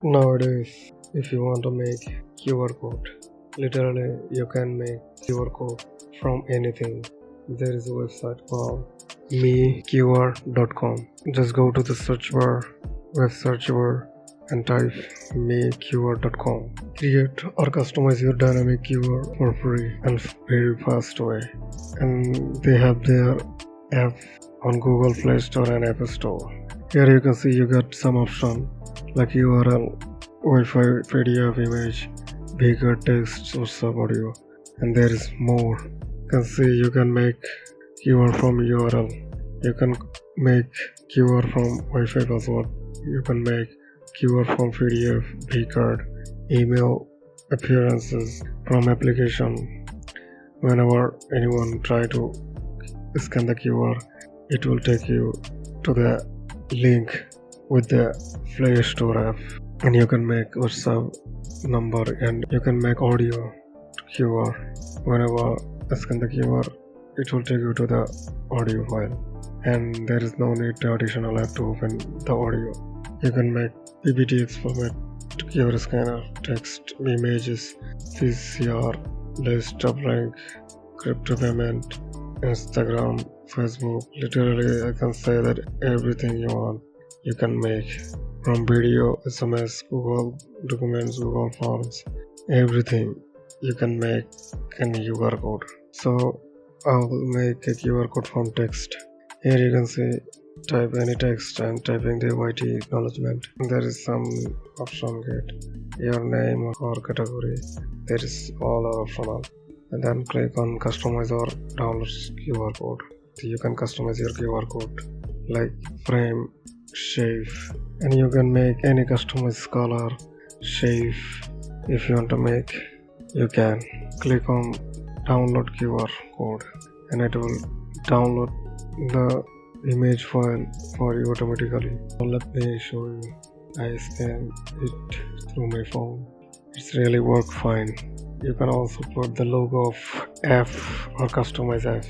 Nowadays, if you want to make QR code, literally you can make QR code from anything. There is a website called meqr.com. Just go to the web search bar and type meqr.com. Create or customize your dynamic QR for free and very fast way. And they have their app on Google Play Store and App Store. Here you can see you got some option like URL, Wi-Fi, PDF, image, bigger text, or sub audio, and there is more. You can see you can make QR from URL. You can make QR from Wi-Fi password. You can make QR from PDF, card, email appearances from application. Whenever anyone try to scan the QR, it will take you to the link with the Play Store app, and you can make WhatsApp number, and you can make audio QR. Whenever I scan the QR, it will take you to the audio file, and there is no need to additional app to open the audio. You can make PPTX format, QR scanner, text, images, CCR, list, uplink, crypto payment, Instagram, Facebook. Literally, I can say that everything you want you can make, from video, SMS, Google Documents, Google Forms, everything you can make in QR code. So I will make a QR code from text. Here you can see type any text and typing the YT acknowledgement. There is some option, get your name or category. There is all are optional, and then click on customize or download QR code. You can customize your QR code like frame, shape, and you can make any customized color, shape. If you want to make, you can click on download QR code, and it will download the image file for you automatically. So let me show you. I scan it through my phone. It's really work fine. You can also put the logo of app or customize app.